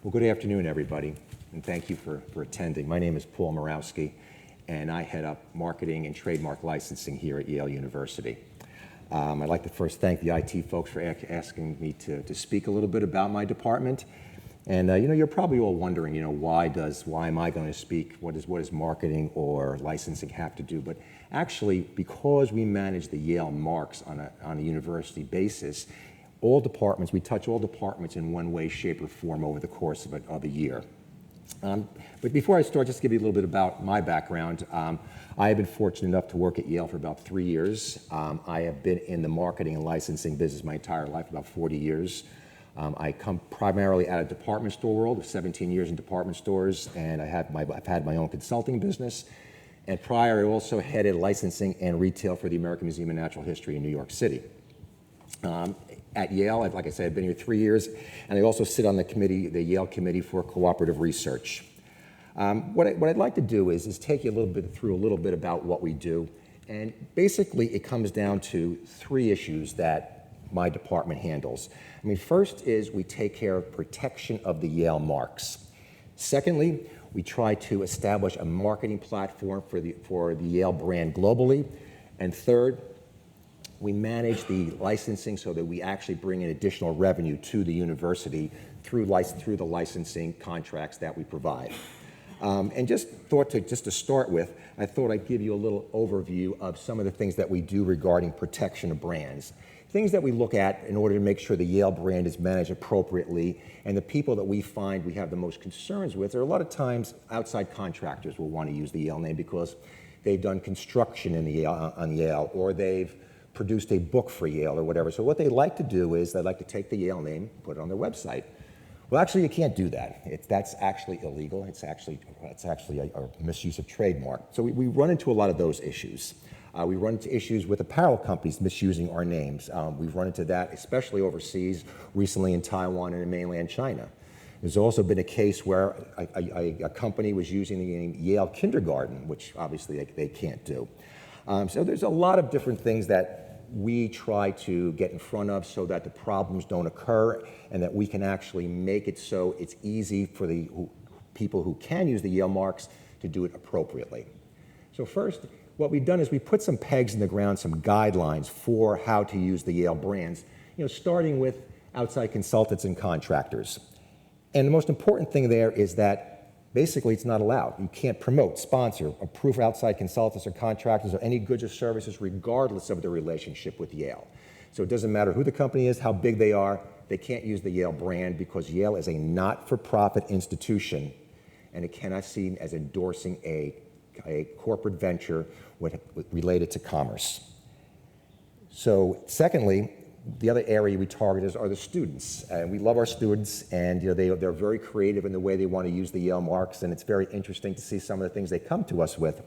Well, good afternoon, everybody, and thank you for attending. My name is Paul Murawski, and I head up Marketing and Trademark Licensing here at Yale University. I'd like to first thank the IT folks for asking me to speak a little bit about my department. And you're probably all wondering, why am I going to speak? What does marketing or licensing have to do? But actually, because we manage the Yale marks on a university basis, we touch all departments in one way, shape, or form over the course of a year. But before I start, just to give you a little bit about my background. I have been fortunate enough to work at Yale for about 3 years. I have been in the marketing and licensing business my entire life, about 40 years. I come primarily out of department store world, 17 years in department stores, and I've had my own consulting business. And prior, I also headed licensing and retail for the American Museum of Natural History in New York City. At Yale, like I said, I've been here 3 years, and I also sit on the Yale Committee for Cooperative Research. What I'd like to do is take you through a little bit about what we do, and basically it comes down to 3 issues that my department handles. First is we take care of protection of the Yale marks. Secondly, we try to establish a marketing platform for the Yale brand globally. And third, we manage the licensing so that we actually bring in additional revenue to the university through the licensing contracts that we provide. And just to start with, I thought I'd give you a little overview of some of the things that we do regarding protection of brands. Things that we look at in order to make sure the Yale brand is managed appropriately, and the people that we find we have the most concerns with are a lot of times outside contractors will want to use the Yale name because they've done construction on Yale, or they've produced a book for Yale or whatever. So what they like to do is they like to take the Yale name, put it on their website. Well, actually, you can't do that. That's actually illegal. It's actually a misuse of trademark. So we run into a lot of those issues. We run into issues with apparel companies misusing our names. We've run into that, especially overseas, recently in Taiwan and in mainland China. There's also been a case where a company was using the name Yale Kindergarten, which obviously they can't do. So there's a lot of different things that we try to get in front of so that the problems don't occur and that we can actually make it so it's easy for the people who can use the Yale marks to do it appropriately. So first, what we've done is we put some pegs in the ground, some guidelines for how to use the Yale brands, starting with outside consultants and contractors. And the most important thing there is that basically it's not allowed. You can't promote, sponsor, approve outside consultants or contractors or any goods or services regardless of their relationship with Yale. So it doesn't matter who the company is, how big they are, they can't use the Yale brand because Yale is a not-for-profit institution and it cannot be seen as endorsing a corporate venture related to commerce. So secondly, the other area we target are the students. And we love our students, and they're very creative in the way they want to use the Yale marks, and it's very interesting to see some of the things they come to us with.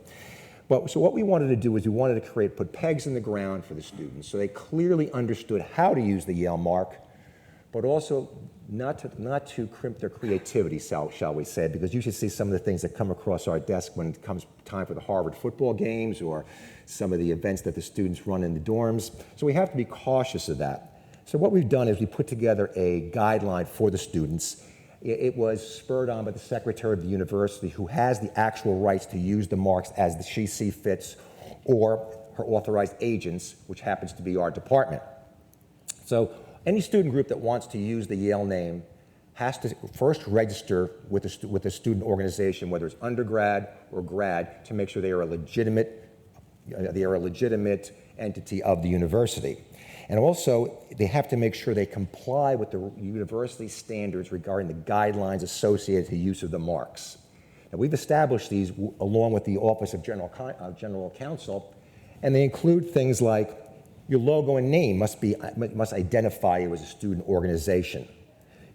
So what we wanted to do is we wanted to put pegs in the ground for the students so they clearly understood how to use the Yale mark, but also not to crimp their creativity, shall we say, because you should see some of the things that come across our desk when it comes time for the Harvard football games or some of the events that the students run in the dorms. So we have to be cautious of that. So what we've done is we put together a guideline for the students. It was spurred on by the secretary of the university, who has the actual rights to use the marks as she sees fits, or her authorized agents, which happens to be our department. So any student group that wants to use the Yale name has to first register with a student organization, whether it's undergrad or grad, to make sure they are a legitimate entity of the university. And also, they have to make sure they comply with the university standards regarding the guidelines associated to the use of the marks. Now, we've established these along with the Office of General Counsel, and they include things like your logo and name must identify you as a student organization.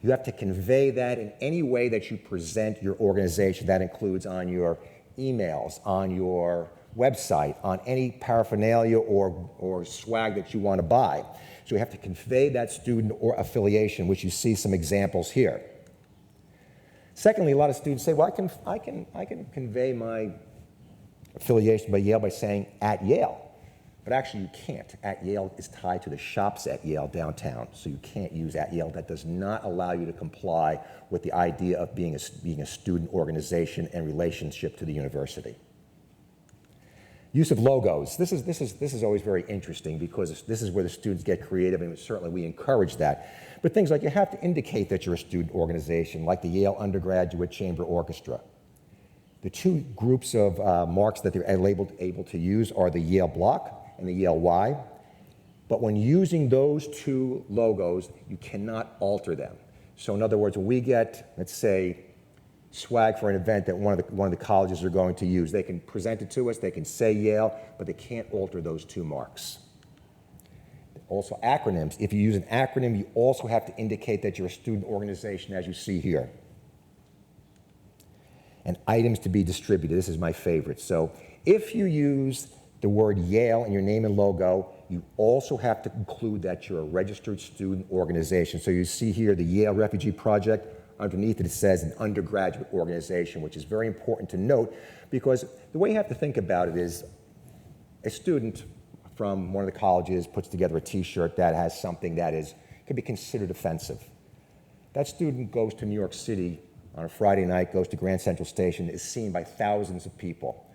You have to convey that in any way that you present your organization. That includes on your emails, on your website, on any paraphernalia or swag that you want to buy. So you have to convey that student or affiliation, which you see some examples here. Secondly, a lot of students say, well, I can convey my affiliation by Yale by saying at Yale. But actually you can't. At Yale is tied to the shops at Yale downtown, so you can't use at Yale. That does not allow you to comply with the idea of being a student organization and relationship to the university. Use of logos. This is always very interesting because this is where the students get creative, and certainly we encourage that. But things like you have to indicate that you're a student organization, like the Yale Undergraduate Chamber Orchestra. The two groups of marks that they're able to use are the Yale block and the Yale Y. But when using those two logos, you cannot alter them. So in other words, when we get, let's say, swag for an event that one of the colleges are going to use, they can present it to us, they can say Yale, but they can't alter those two marks. Also acronyms. If you use an acronym, you also have to indicate that you're a student organization, as you see here. And items to be distributed. This is my favorite. So if you use the word Yale in your name and logo, you also have to include that you're a registered student organization. So you see here the Yale Refugee Project. Underneath it says an undergraduate organization, which is very important to note because the way you have to think about it is a student from one of the colleges puts together a t-shirt that has something that can be considered offensive. That student goes to New York City on a Friday night, goes to Grand Central Station, is seen by thousands of people.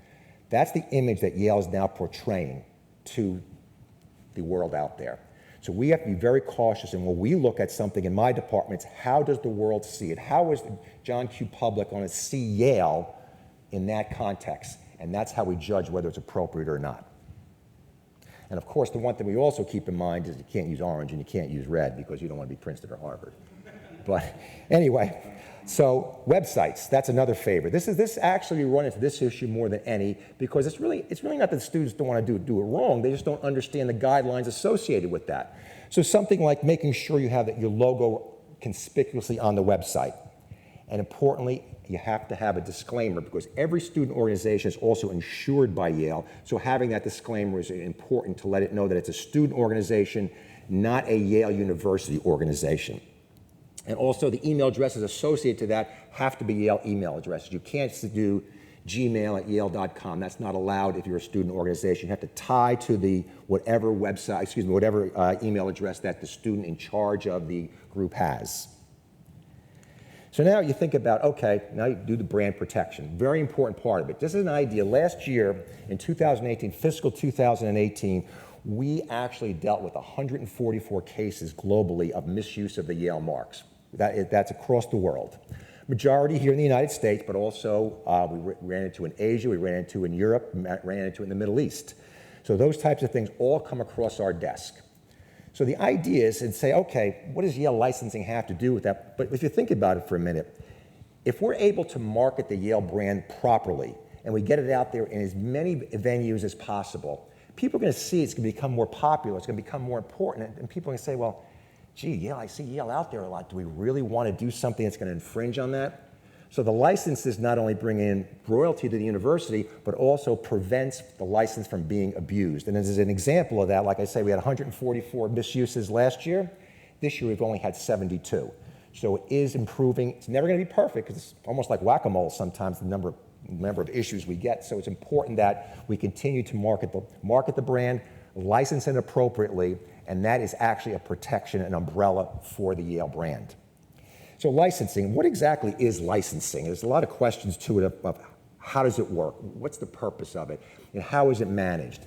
That's the image that Yale is now portraying to the world out there. So we have to be very cautious, and when we look at something in my department, it's how does the world see it? How is the John Q. public going to see Yale in that context? And that's how we judge whether it's appropriate or not. And of course, the one thing we also keep in mind is you can't use orange and you can't use red because you don't want to be Princeton or Harvard. But anyway, so websites, that's another favorite. This actually we run into this issue more than any because it's really not that the students don't want to do it wrong, they just don't understand the guidelines associated with that. So something like making sure you have your logo conspicuously on the website. And importantly, you have to have a disclaimer because every student organization is also insured by Yale. So having that disclaimer is important to let it know that it's a student organization, not a Yale University organization. And also the email addresses associated to that have to be Yale email addresses. You can't do gmail@yale.com. That's not allowed if you're a student organization. You have to tie to the whatever email address that the student in charge of the group has. So now you think about, okay, now you do the brand protection. Very important part of it. This is an idea. Last year, in 2018, fiscal 2018, we actually dealt with 144 cases globally of misuse of the Yale marks. That's across the world. Majority here in the United States, but also we ran into in Asia, we ran into in Europe, ran into in the Middle East. So those types of things all come across our desk. So the idea is to say, okay, what does Yale Licensing have to do with that? But if you think about it for a minute, if we're able to market the Yale brand properly and we get it out there in as many venues as possible, people are going to see it's going to become more popular, it's going to become more important, and people are going to say, well, gee, Yale, I see Yale out there a lot. Do we really want to do something that's going to infringe on that? So the licenses not only bring in royalty to the university, but also prevents the license from being abused. And as an example of that, like I say, we had 144 misuses last year. This year we've only had 72. So it is improving. It's never going to be perfect because it's almost like whack-a-mole sometimes, the number of issues we get. So it's important that we continue to market the brand, license it appropriately, and that is actually a protection, an umbrella for the Yale brand. So licensing, what exactly is licensing? There's a lot of questions to it of how does it work? What's the purpose of it? And how is it managed?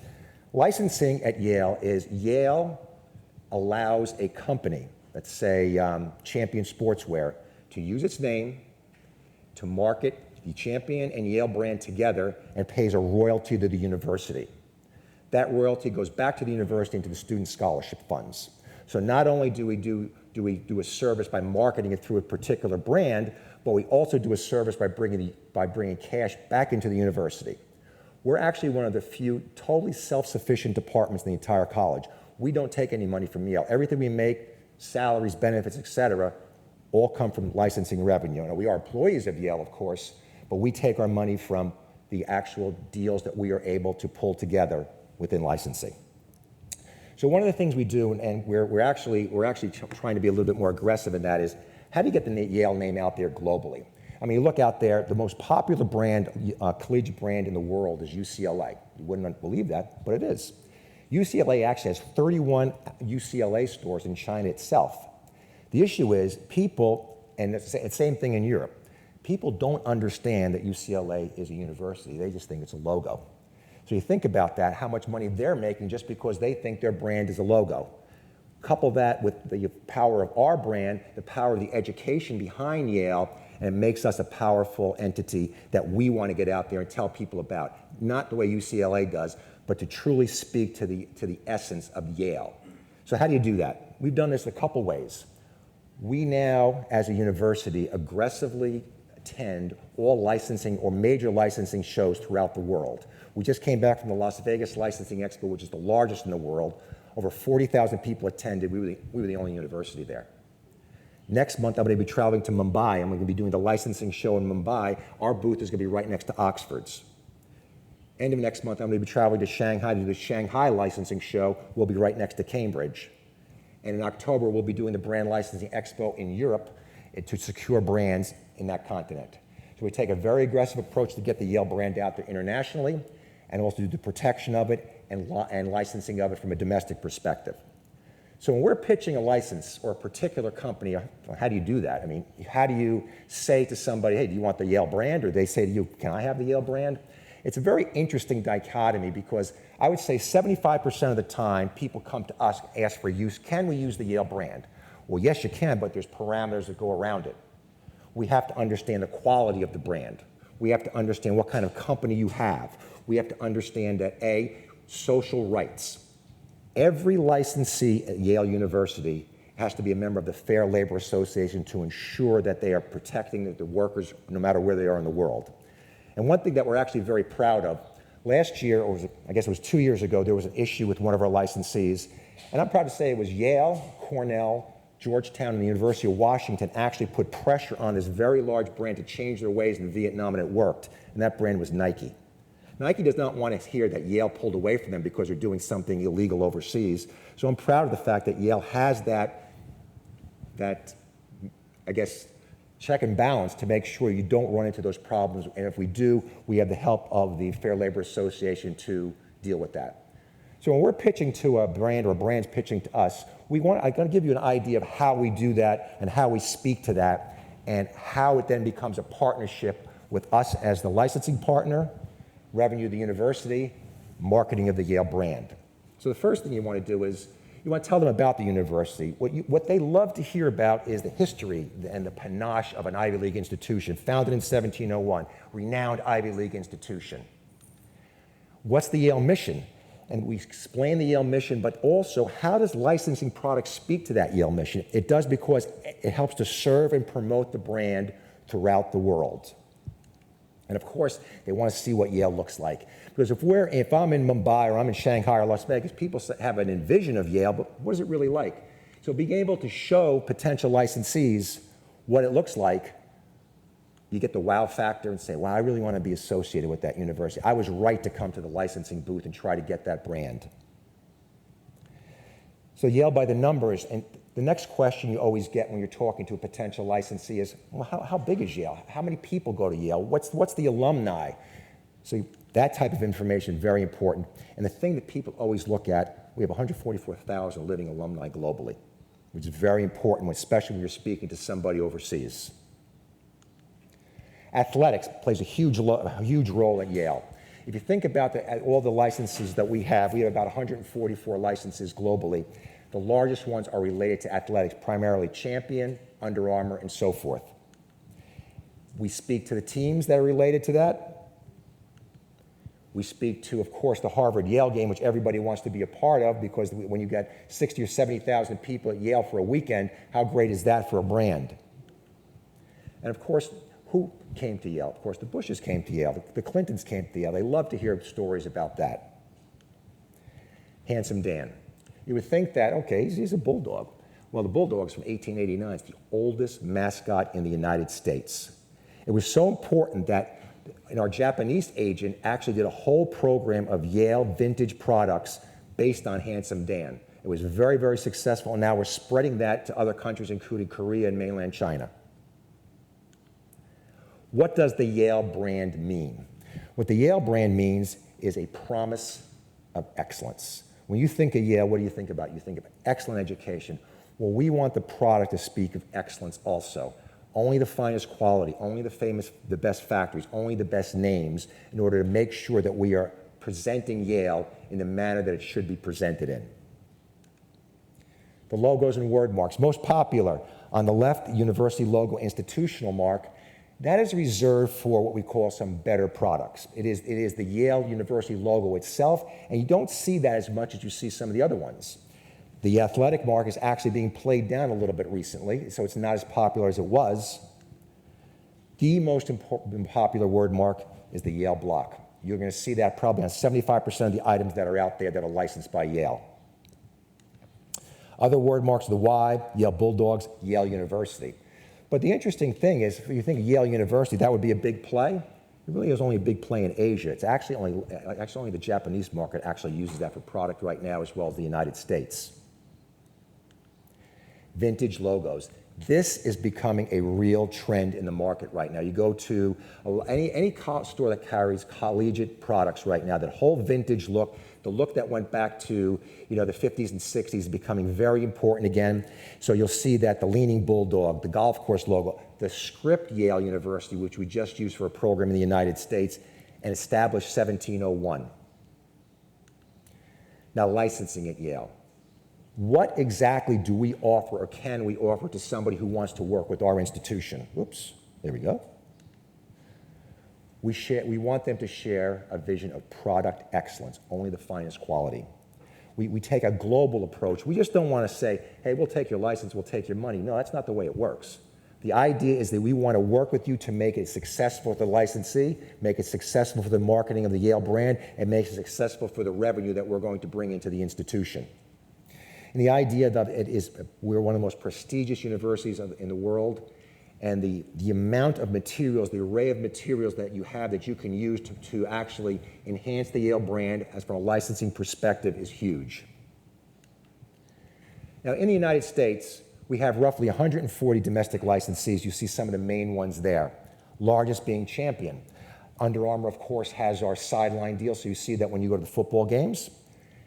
Licensing at Yale is Yale allows a company, let's say Champion Sportswear, to use its name to market the Champion and Yale brand together and pays a royalty to the university. That royalty goes back to the university and to the student scholarship funds. So not only do we do a service by marketing it through a particular brand, but we also do a service by bringing cash back into the university. We're actually one of the few totally self-sufficient departments in the entire college. We don't take any money from Yale. Everything we make, salaries, benefits, et cetera, all come from licensing revenue. Now, we are employees of Yale, of course, but we take our money from the actual deals that we are able to pull together within licensing. So one of the things we do, and we're actually trying to be a little bit more aggressive in that, is how do you get the Yale name out there globally? I mean, you look out there, the most popular brand, collegiate brand in the world is UCLA. You wouldn't believe that, but it is. UCLA actually has 31 UCLA stores in China itself. The issue is people, and it's the same thing in Europe, people don't understand that UCLA is a university. They just think it's a logo. So you think about that, how much money they're making just because they think their brand is a logo. Couple that with the power of our brand, the power of the education behind Yale, and it makes us a powerful entity that we want to get out there and tell people about. Not the way UCLA does, but to truly speak to the essence of Yale. So how do you do that? We've done this a couple ways. We now, as a university, aggressively attend all licensing or major licensing shows throughout the world. We just came back from the Las Vegas Licensing Expo, which is the largest in the world. Over 40,000 people attended. We were the only university there. Next month, I'm going to be traveling to Mumbai. I'm going to be doing the licensing show in Mumbai. Our booth is going to be right next to Oxford's. End of next month, I'm going to be traveling to Shanghai to do the Shanghai licensing show. We'll be right next to Cambridge. And in October, we'll be doing the Brand Licensing Expo in Europe to secure brands in that continent. So we take a very aggressive approach to get the Yale brand out there internationally, and also do the protection of it and licensing of it from a domestic perspective. So when we're pitching a license or a particular company, how do you do that? I mean, how do you say to somebody, hey, do you want the Yale brand? Or they say to you, can I have the Yale brand? It's a very interesting dichotomy because I would say 75% of the time people come to us, ask for use, can we use the Yale brand? Well, yes, you can, but there's parameters that go around it. We have to understand the quality of the brand. We have to understand what kind of company you have. We have to understand that, A, social rights. Every licensee at Yale University has to be a member of the Fair Labor Association to ensure that they are protecting the workers no matter where they are in the world. And one thing that we're actually very proud of, last year, or I guess it was 2 years ago, there was an issue with one of our licensees, and I'm proud to say it was Yale, Cornell, Georgetown, and the University of Washington actually put pressure on this very large brand to change their ways in Vietnam, and it worked. And that brand was Nike. Nike does not want to hear that Yale pulled away from them because they're doing something illegal overseas. So I'm proud of the fact that Yale has that I guess, check and balance to make sure you don't run into those problems. And if we do, we have the help of the Fair Labor Association to deal with that. So when we're pitching to a brand or a brand's pitching to us, I'm going to give you an idea of how we do that and how we speak to that and how it then becomes a partnership with us as the licensing partner, revenue of the university, marketing of the Yale brand. So the first thing you want to do is you want to tell them about the university. What they love to hear about is the history and the panache of an Ivy League institution, founded in 1701, renowned Ivy League institution. What's the Yale mission? And we explain the Yale mission, but also how does licensing products speak to that Yale mission? It does because it helps to serve and promote the brand throughout the world. And of course, they want to see what Yale looks like. Because if I'm in Mumbai or I'm in Shanghai or Las Vegas, people have an envision of Yale, but what is it really like? So being able to show potential licensees what it looks like, you get the wow factor and say, wow, I really want to be associated with that university. I was right to come to the licensing booth and try to get that brand. So Yale by the numbers, and the next question you always get when you're talking to a potential licensee is, well, how big is Yale? How many people go to Yale? What's the alumni? So that type of information, very important. And the thing that people always look at, we have 144,000 living alumni globally, which is very important, especially when you're speaking to somebody overseas. Athletics plays a huge role at Yale. If you think about all the licenses that we have about 144 licenses globally. The largest ones are related to athletics, primarily Champion, Under Armour, and so forth. We speak to the teams that are related to that. We speak to, of course, the Harvard-Yale game, which everybody wants to be a part of, because when you get 60 or 70,000 people at Yale for a weekend, how great is that for a brand? And of course, who came to Yale? Of course, the Bushes came to Yale. The Clintons came to Yale. They love to hear stories about that. Handsome Dan. You would think that, okay, he's a bulldog. Well, the bulldog's from 1889. It's the oldest mascot in the United States. It was so important that our Japanese agent actually did a whole program of Yale vintage products based on Handsome Dan. It was very, very successful, and now we're spreading that to other countries, including Korea and mainland China. What does the Yale brand mean? What the Yale brand means is a promise of excellence. When you think of Yale, what do you think about? You think of excellent education. Well, we want the product to speak of excellence also. Only the finest quality, only the best factories, only the best names in order to make sure that we are presenting Yale in the manner that it should be presented in. The logos and word marks. Most popular on the left, the university logo institutional mark. That is reserved for what we call some better products. It is the Yale University logo itself, and you don't see that as much as you see some of the other ones. The athletic mark is actually being played down a little bit recently, so it's not as popular as it was. The most popular word mark is the Yale block. You're going to see that probably on 75% of the items that are out there that are licensed by Yale. Other word marks are the Y, Yale Bulldogs, Yale University. But the interesting thing is, if you think of Yale University, that would be a big play. It really is only a big play in Asia. It's actually only the Japanese market actually uses that for product right now, as well as the United States. Vintage logos. This is becoming a real trend in the market right now. You go to any store that carries collegiate products right now, that whole vintage look, the look that went back to the 50s and 60s is becoming very important again. So you'll see that the Leaning Bulldog, the golf course logo, the script Yale University, which we just used for a program in the United States, and established 1701. Now, licensing at Yale. What exactly do we offer or can we offer to somebody who wants to work with our institution? Whoops, there we go. We want them to share a vision of product excellence, only the finest quality. We take a global approach. We just don't want to say, hey, we'll take your license, we'll take your money. No, that's not the way it works. The idea is that we want to work with you to make it successful for the licensee, make it successful for the marketing of the Yale brand, and make it successful for the revenue that we're going to bring into the institution. And the idea that it is, we're one of the most prestigious universities in the world, and the amount of materials, the array of materials that you have that you can use to actually enhance the Yale brand as from a licensing perspective is huge. Now, in the United States, we have roughly 140 domestic licensees. You see some of the main ones there, largest being Champion. Under Armour, of course, has our sideline deal, so you see that when you go to the football games.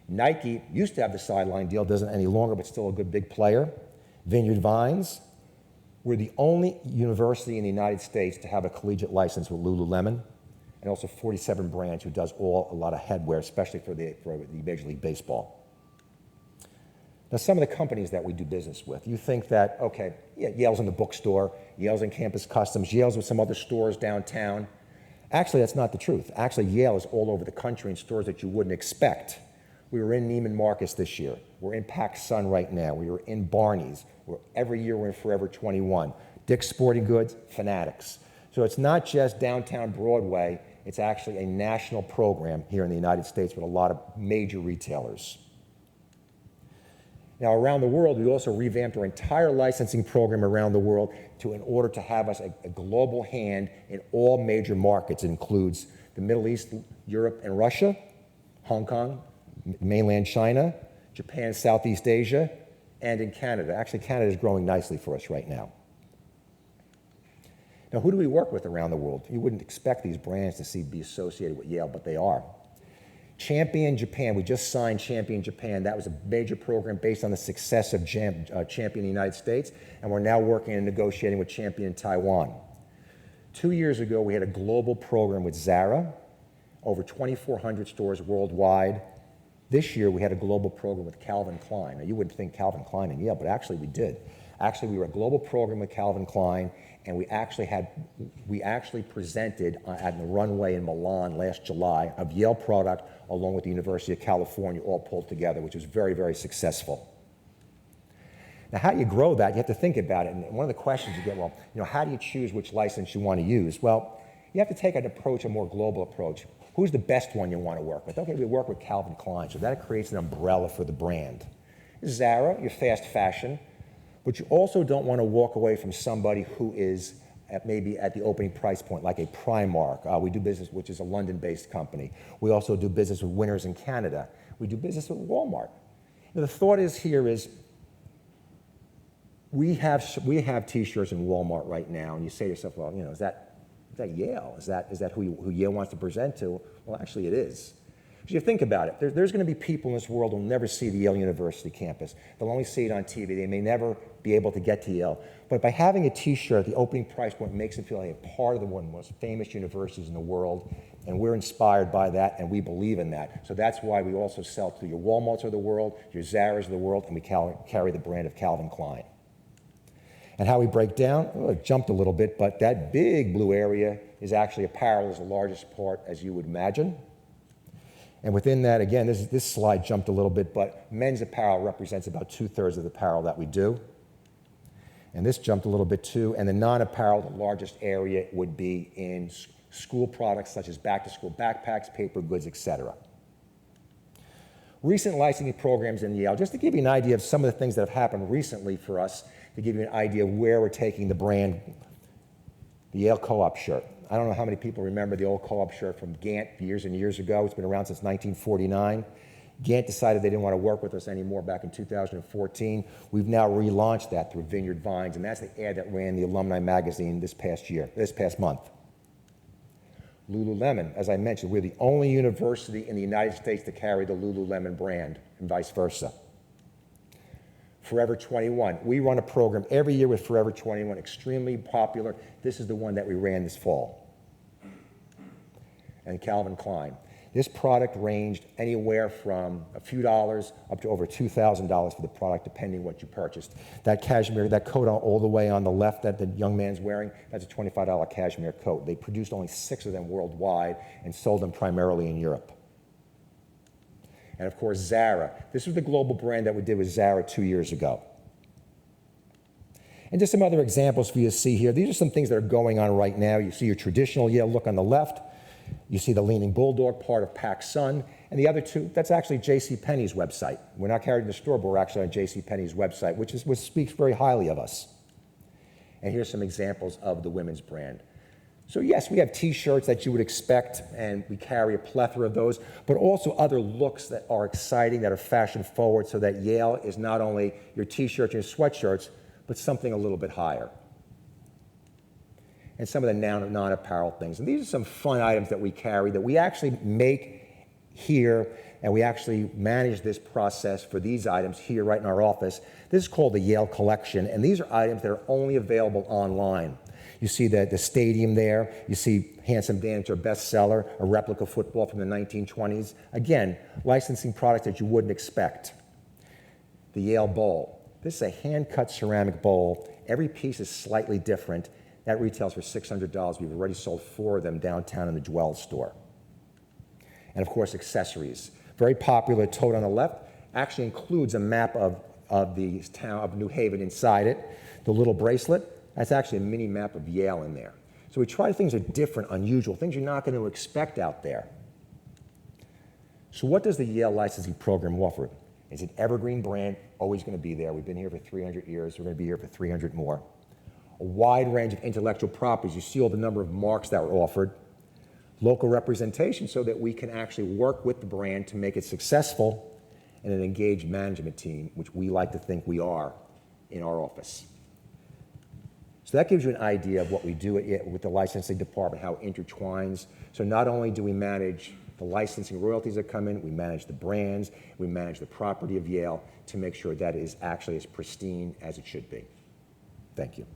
Nike used to have the sideline deal, doesn't any longer, but still a good big player. Vineyard Vines. We're the only university in the United States to have a collegiate license with Lululemon, and also 47 Brands, who does a lot of headwear, especially for the Major League Baseball. Now, some of the companies that we do business with, you think that, okay, yeah, Yale's in the bookstore, Yale's in Campus Customs, Yale's with some other stores downtown. Actually, that's not the truth. Actually, Yale is all over the country in stores that you wouldn't expect. We were in Neiman Marcus this year. We're in PacSun right now. We were in Barney's. Every year we're in Forever 21. Dick's Sporting Goods, Fanatics. So it's not just downtown Broadway. It's actually a national program here in the United States with a lot of major retailers. Now, around the world, we also revamped our entire licensing program around the world in order to have us a global hand in all major markets. It includes the Middle East, Europe, and Russia, Hong Kong, mainland China, Japan, Southeast Asia, and in Canada. Actually, Canada is growing nicely for us right now. Now, who do we work with around the world? You wouldn't expect these brands to be associated with Yale, but they are. Champion Japan, we just signed Champion Japan. That was a major program based on the success of Champion in the United States, and we're now working and negotiating with Champion in Taiwan. 2 years ago, we had a global program with ZARA, over 2,400 stores worldwide. This year, we had a global program with Calvin Klein. Now, you wouldn't think Calvin Klein and Yale, but actually we did. Actually, we were a global program with Calvin Klein, and we actually presented at the runway in Milan last July of Yale product along with the University of California, all pulled together, which was very, very successful. Now, how do you grow that? You have to think about it. And one of the questions you get, well, how do you choose which license you want to use? Well, you have to take an approach, a more global approach. Who's the best one you want to work with? Okay, we work with Calvin Klein, so that creates an umbrella for the brand. ZARA, your fast fashion, but you also don't want to walk away from somebody who is maybe at the opening price point, like a Primark. We do business, which is a London-based company. We also do business with Winners in Canada. We do business with Walmart. The thought here is, we have T-shirts in Walmart right now, and you say to yourself, well, is that Yale? Is that who Yale wants to present to? Well, actually it is. Because you think about it, there's going to be people in this world who will never see the Yale University campus. They'll only see it on TV. They may never be able to get to Yale. But by having a t-shirt, the opening price point makes them feel like a part of the one of the most famous universities in the world. And we're inspired by that, and we believe in that. So that's why we also sell to your Walmarts of the world, your ZARAs of the world, and we carry the brand of Calvin Klein. And how we break down, well, it jumped a little bit, but that big blue area is actually apparel is the largest part, as you would imagine. And within that, again, this slide jumped a little bit, but men's apparel represents about 2/3 of the apparel that we do. And this jumped a little bit too. And the non-apparel, the largest area would be in school products such as back-to-school backpacks, paper goods, etc. Recent licensing programs in Yale, just to give you an idea of some of the things that have happened recently for us, to give you an idea of where we're taking the brand, the Yale Co-op shirt. I don't know how many people remember the old Co-op shirt from Gantt years and years ago. It's been around since 1949. Gantt decided they didn't want to work with us anymore back in 2014. We've now relaunched that through Vineyard Vines, and that's the ad that ran in the Alumni Magazine this past month. Lululemon, as I mentioned, we're the only university in the United States to carry the Lululemon brand, and vice versa. Forever 21. We run a program every year with Forever 21, extremely popular. This is the one that we ran this fall. And Calvin Klein. This product ranged anywhere from a few dollars up to over $2,000 for the product, depending what you purchased. That cashmere, that coat all the way on the left that the young man's wearing, that's a $25 cashmere coat. They produced only 6 of them worldwide and sold them primarily in Europe. And of course, ZARA. This was the global brand that we did with ZARA 2 years ago. And just some other examples for you to see here. These are some things that are going on right now. You see your traditional Yale look on the left. You see the Leaning Bulldog, part of PacSun. And the other two, that's actually JCPenney's website. We're not carried in the store, but we're actually on JCPenney's website, which speaks very highly of us. And here's some examples of the women's brand. So yes, we have t-shirts that you would expect, and we carry a plethora of those, but also other looks that are exciting, that are fashion forward, so that Yale is not only your t-shirts and your sweatshirts, but something a little bit higher. And some of the non-apparel things. And these are some fun items that we carry that we actually make here, and we actually manage this process for these items here right in our office. This is called the Yale Collection, and these are items that are only available online. You see the stadium there. You see Handsome Dan, it's our bestseller, a replica football from the 1920s. Again, licensing products that you wouldn't expect. The Yale Bowl. This is a hand-cut ceramic bowl. Every piece is slightly different. That retails for $600. We've already sold 4 of them downtown in the Dwell store. And of course, accessories. Very popular tote on the left. Actually includes a map of the town of New Haven inside it. The little bracelet, that's actually a mini map of Yale in there. So we try things that are different, unusual, things you're not going to expect out there. So what does the Yale licensing program offer? It's an evergreen brand, always going to be there. We've been here for 300 years. We're going to be here for 300 more. A wide range of intellectual properties. You see all the number of marks that were offered. Local representation so that we can actually work with the brand to make it successful, and an engaged management team, which we like to think we are in our office. So that gives you an idea of what we do with the licensing department, how it intertwines. So not only do we manage the licensing royalties that come in, we manage the brands, we manage the property of Yale to make sure that is actually as pristine as it should be. Thank you.